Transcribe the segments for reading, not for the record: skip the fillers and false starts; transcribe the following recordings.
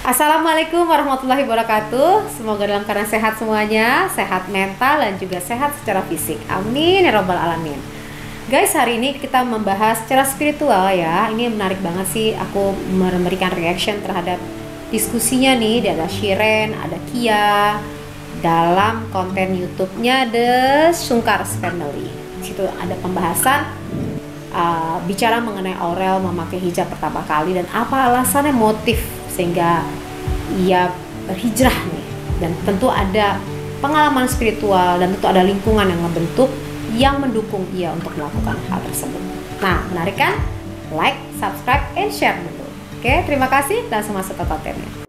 Assalamualaikum warahmatullahi wabarakatuh. Semoga dalam keadaan sehat semuanya, sehat mental dan juga sehat secara fisik. Amin ya robbal alamin. Guys, hari ini kita membahas secara spiritual ya. Ini menarik banget sih. Aku memberikan reaction terhadap diskusinya nih. Ada Shiren, ada Kia dalam konten YouTube-nya The Sungkars Family. Di situ ada pembahasan bicara mengenai Aurel memakai hijab pertama kali dan apa alasannya, motif sehingga ia berhijrah nih, dan tentu ada pengalaman spiritual dan tentu ada lingkungan yang membentuk yang mendukung ia untuk melakukan hal tersebut. Nah, menarik kan? Like, subscribe, and share dulu. Oke, terima kasih, langsung masuk ke kontennya.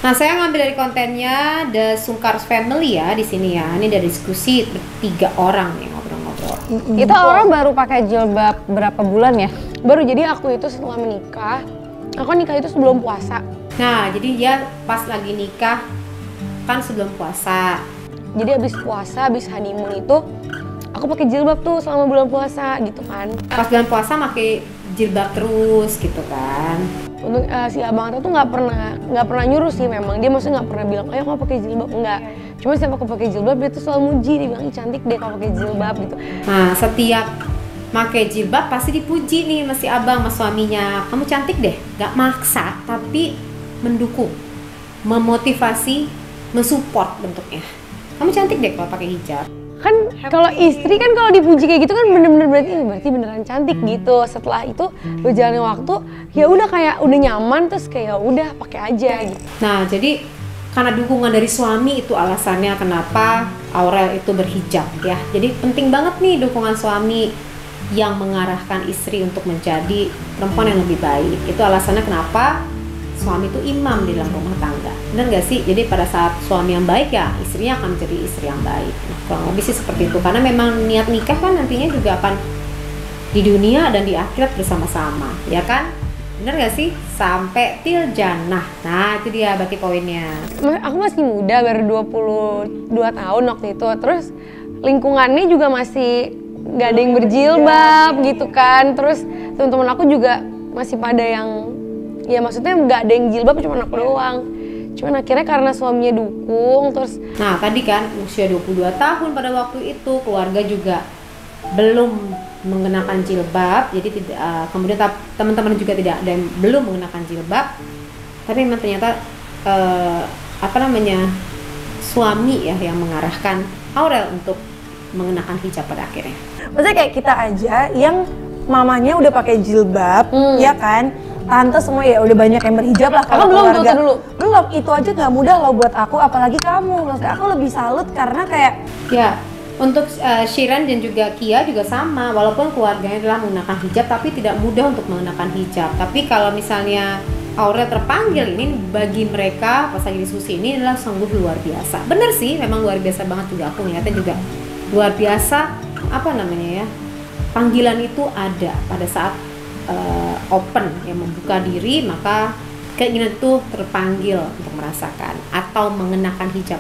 Nah, saya ngambil dari kontennya The Sungkars Family ya di sini ya. Ini dari diskusi 3 orang nih ngobrol-ngobrol. Itu orang baru pakai jilbab berapa bulan ya? Baru, jadi aku itu setelah menikah, aku nikah itu sebelum puasa. Nah, jadi dia pas lagi nikah kan sebelum puasa. Jadi habis puasa, habis honeymoon itu aku pakai jilbab tuh selama bulan puasa gitu kan. Pas bulan puasa pakai jilbab terus gitu kan. Untuk si abang itu tuh nggak pernah nyuruh sih, memang dia maksudnya nggak pernah bilang ayo kamu pakai jilbab, enggak. Cuma setiap aku pakai jilbab dia tuh selalu muji, dia bilang cantik deh kalau pakai jilbab gitu. Nah, setiap pakai jilbab pasti dipuji nih masih abang sama suaminya, kamu cantik deh, nggak maksa tapi mendukung, memotivasi, mensupport bentuknya. Kamu cantik deh kalau pakai hijab. Kan kalau istri kan kalau dipuji kayak gitu kan bener-bener berarti beneran cantik gitu. Setelah itu berjalannya waktu ya udah kayak udah nyaman, terus kayak udah pakai aja gitu. Nah, jadi karena dukungan dari suami itu alasannya kenapa Aurel itu berhijab ya. Jadi penting banget nih dukungan suami yang mengarahkan istri untuk menjadi perempuan yang lebih baik. Itu alasannya kenapa suami itu imam di dalam rumah tangga. Benar gak sih? Jadi pada saat suami yang baik ya istrinya akan menjadi istri yang baik. Nah, kurang lebih sih seperti itu. Karena memang niat nikah kan nantinya juga akan di dunia dan di akhirat bersama-sama, ya kan? Benar gak sih? Sampai til jannah. Nah, itu dia bagi poinnya. Aku masih muda, baru 22 tahun waktu itu. Terus lingkungannya juga masih gak ada yang berjilbab gitu kan. Terus teman-teman aku juga masih pada yang ya maksudnya nggak ada yang jilbab, cuma aku doang. Cuman akhirnya karena suaminya dukung terus. Nah, tadi kan usia 22 tahun pada waktu itu, keluarga juga belum mengenakan jilbab. Jadi tidak kemudian teman-teman juga tidak ada yang belum mengenakan jilbab. Tapi memang ternyata suami ya yang mengarahkan Aurel untuk mengenakan hijab pada akhirnya. Maksudnya kayak kita aja yang mamanya udah pakai jilbab, ya kan? Tante semua ya udah banyak yang berhijab lah kalau keluarga. Belum, itu aja nggak mudah loh buat aku, apalagi kamu. Maksudnya aku lebih salut karena kayak ya, untuk Shiren dan juga Kia juga sama, walaupun keluarganya adalah menggunakan hijab tapi tidak mudah untuk mengenakan hijab. Tapi kalau misalnya Aurel terpanggil ini, bagi mereka pas lagi diskusi ini adalah sungguh luar biasa. Bener sih, memang luar biasa banget juga, aku ngeliatnya juga luar biasa. Apa namanya ya, panggilan itu ada pada saat open yang membuka diri, maka keinginan itu terpanggil untuk merasakan atau mengenakan hijab.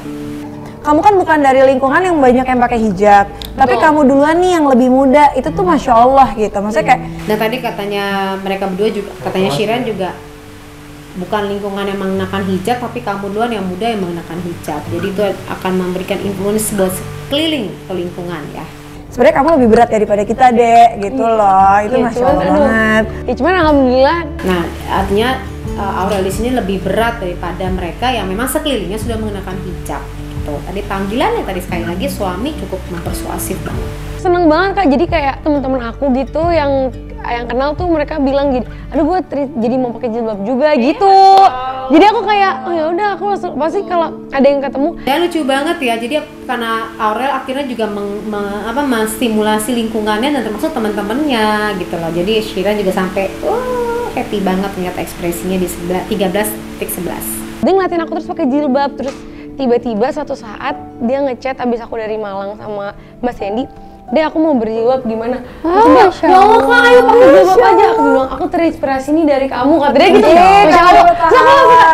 kamu kan bukan dari lingkungan yang banyak yang pakai hijab, tapi kamu duluan nih yang lebih muda, itu tuh masya Allah gitu. Maksudnya kayak. Dan tadi katanya mereka berdua juga, katanya Shiren juga bukan lingkungan yang mengenakan hijab, tapi kamu duluan yang muda yang mengenakan hijab. Jadi itu akan memberikan influence buat sekeliling ke lingkungan ya. Sebenarnya kamu lebih berat daripada kita, Dek, gitu loh. Itu masya Allah banget. Ya cuman alhamdulillah. Nah, artinya Aurel di sini lebih berat daripada mereka yang memang sekelilingnya sudah mengenakan hijab. Gitu. Tadi panggilannya tadi sekali lagi suami cukup mempersuasif banget. Seneng banget Kak, jadi kayak teman-teman aku gitu yang kenal tuh mereka bilang gini, aduh gue jadi mau pakai jilbab juga gitu. Jadi aku kayak, oh ya udah, aku langsung pasti kalau ada yang ketemu. Dan lucu banget ya, jadi karena Aurel akhirnya juga menstimulasi lingkungannya dan termasuk teman-temannya gitu loh. Jadi Shiren juga sampai happy banget lihat ekspresinya di 13.11. Dia ngeliatin aku terus pakai jilbab, terus tiba-tiba suatu saat dia ngechat abis aku dari Malang sama Mbak Sandy, Dek aku mau berjilbab gimana? Masya Ya Allah Kak, ayo pakai jilbab Masya aja. Aku Allah. bilang aku terinspirasi nih dari kamu, kata dia gitu. Masya Allah.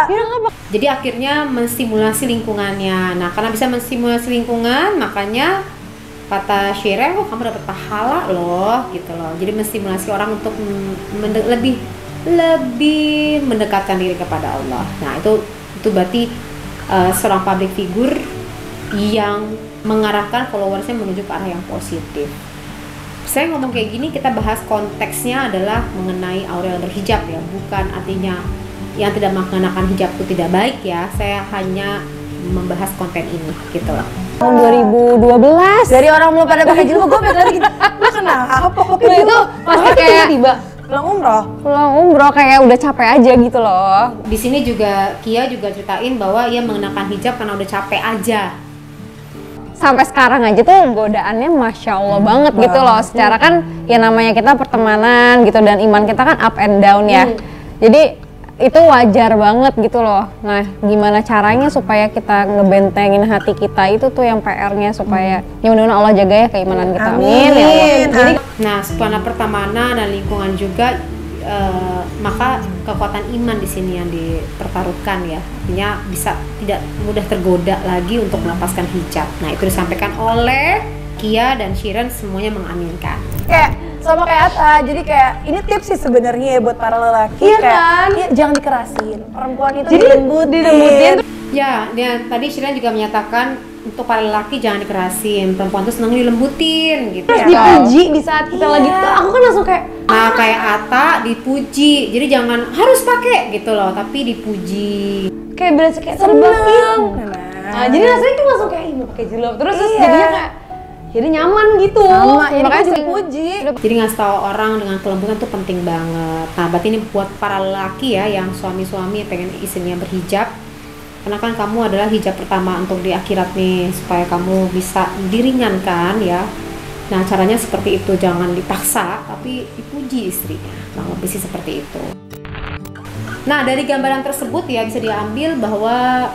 Ya nggak apa. Jadi akhirnya menstimulasi lingkungannya. Nah, karena bisa menstimulasi lingkungan, makanya kata Shire, oh kamu dapat pahala loh, gitu loh. Jadi menstimulasi orang untuk lebih mendekatkan diri kepada Allah. Nah, itu berarti seorang public figure yang mengarahkan followersnya menuju ke arah yang positif. Saya ngomong kayak gini, kita bahas konteksnya adalah mengenai Aurel berhijab ya, bukan artinya yang tidak mengenakan hijab itu tidak baik ya. Saya hanya membahas konten ini gitu loh. Tahun 2012 Dari orang belum pada pakai jilbab, gue lagi gini, lu kenapa pakai itu jilbab? pasti kayak tiba Pulang umroh. pulang umroh kayak udah capek aja gitu loh. Di sini juga Kia juga ceritain bahwa ia mengenakan hijab karena udah capek aja. Sampai sekarang aja tuh godaannya Masya Allah banget gitu loh. Secara kan ya namanya kita pertemanan gitu dan iman kita kan up and down ya. Jadi itu wajar banget gitu loh. Nah gimana caranya supaya kita ngebentengin hati kita, itu tuh yang PR-nya supaya ya mudah-mudahan Allah jaga ya keimanan kita. Amin ya Allah. Jadi Nah, karena pertemanan dan lingkungan juga, maka kekuatan iman di sini yang dipertaruhkan ya. Artinya bisa tidak mudah tergoda lagi untuk melepaskan hijab. Nah, itu disampaikan oleh Kia dan Shiren, semuanya mengaminkan. kayak sama kayak Atta, jadi kayak ini tips sih sebenarnya ya buat para lelaki. Iya kayak, kan? iya, jangan dikerasin. Perempuan itu Jadi dilembutin. Ya, dia tadi Shiren juga menyatakan untuk para lelaki jangan dikerasin, perempuan tuh seneng dilembutin gitu. Terus ya. dipuji di saat kita Iya. lagi tuh, aku kan langsung kayak Nah, kayak Ata dipuji, jadi jangan harus pakai gitu loh, tapi dipuji. kayak berasa kayak terbang. Nah, jadi Nah, rasanya tuh langsung kayak ini pakai jilbab terus Iya. jadinya kayak jadi nyaman gitu. sama, ini Makanya kan sering puji. Jadi ngasih tahu orang dengan kelembutan tuh penting banget. Nah, berarti ini buat para lelaki ya yang suami-suami pengen istrinya berhijab. Karena kan kamu adalah hijab pertama untuk di akhirat nih, supaya kamu bisa diringankan ya. Nah, caranya seperti itu, jangan dipaksa tapi dipuji istrinya. Nah, lebih sih seperti itu. Nah, dari gambaran tersebut ya bisa diambil bahwa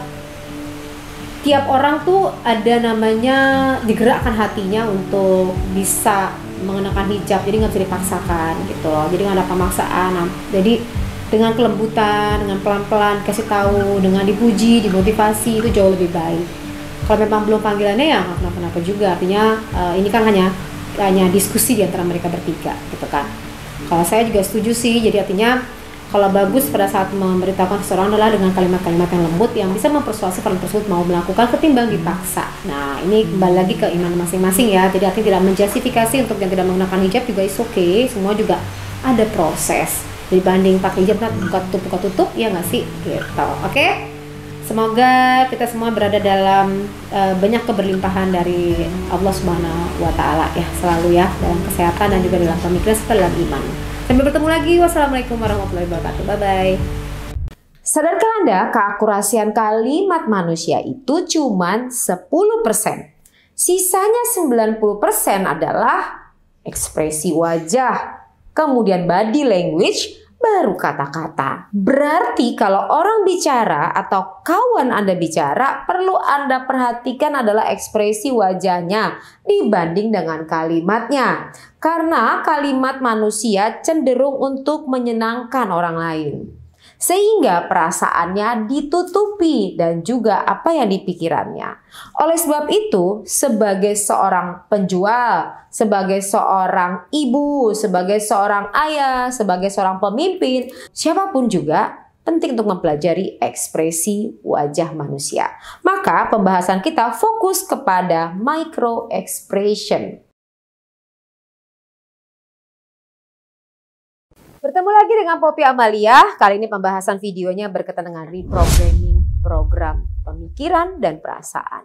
tiap orang tuh ada namanya digerakkan hatinya untuk bisa mengenakan hijab, jadi nggak bisa dipaksakan gitu loh. Jadi nggak ada pemaksaan. Nah, jadi dengan kelembutan, dengan pelan-pelan kasih tahu, dengan dipuji, dimotivasi, itu jauh lebih baik. Kalau memang belum panggilannya ya nggak kenapa-napa juga. Artinya ini kan hanya diskusi di antara mereka bertiga gitu kan. Kalau saya juga setuju sih. Jadi artinya kalau bagus pada saat memberitahukan seseorang adalah dengan kalimat-kalimat yang lembut yang bisa mempersuasi orang tersebut mau melakukan ketimbang dipaksa. Nah, ini kembali lagi ke iman masing-masing ya. Jadi artinya tidak menjustifikasi untuk yang tidak menggunakan hijab juga is okay. Semua juga ada proses. Dibanding pakai hijab kan buka tutup ya nggak sih gitu. Oke? Semoga kita semua berada dalam banyak keberlimpahan dari Allah Subhanahu wa Ta'ala ya, selalu ya, dalam kesehatan dan juga dalam pemikiran serta dalam iman. Sampai bertemu lagi. Wassalamualaikum warahmatullahi wabarakatuh. Bye bye. Sadarkah Anda keakurasian kalimat manusia itu cuma 10%. Sisanya 90% adalah ekspresi wajah, kemudian body language, baru kata-kata. Berarti kalau orang bicara atau kawan Anda bicara, perlu Anda perhatikan adalah ekspresi wajahnya dibanding dengan kalimatnya. Karena kalimat manusia cenderung untuk menyenangkan orang lain, sehingga perasaannya ditutupi dan juga apa yang dipikirannya. Oleh sebab itu, sebagai seorang penjual, sebagai seorang ibu, sebagai seorang ayah, sebagai seorang pemimpin, siapapun juga penting untuk mempelajari ekspresi wajah manusia. Maka pembahasan kita fokus kepada micro expression. Bertemu lagi dengan Poppy Amalia. Kali ini pembahasan videonya berkaitan dengan reprogramming program pemikiran dan perasaan.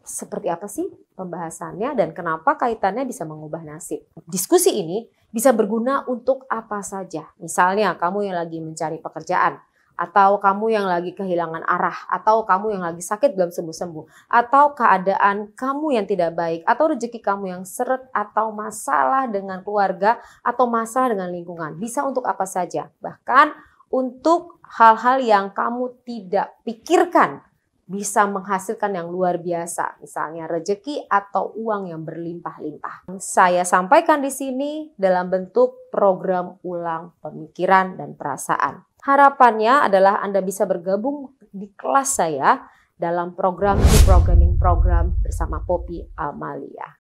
Seperti apa sih pembahasannya dan kenapa kaitannya bisa mengubah nasib? Diskusi ini bisa berguna untuk apa saja. Misalnya kamu yang lagi mencari pekerjaan, atau kamu yang lagi kehilangan arah, atau kamu yang lagi sakit belum sembuh-sembuh, atau keadaan kamu yang tidak baik, atau rezeki kamu yang seret, atau masalah dengan keluarga, atau masalah dengan lingkungan. Bisa untuk apa saja, bahkan untuk hal-hal yang kamu tidak pikirkan bisa menghasilkan yang luar biasa, misalnya rezeki atau uang yang berlimpah-limpah. Saya sampaikan di sini dalam bentuk program ulang pemikiran dan perasaan. Harapannya adalah Anda bisa bergabung di kelas saya dalam program Programming Program bersama Poppy Amalia.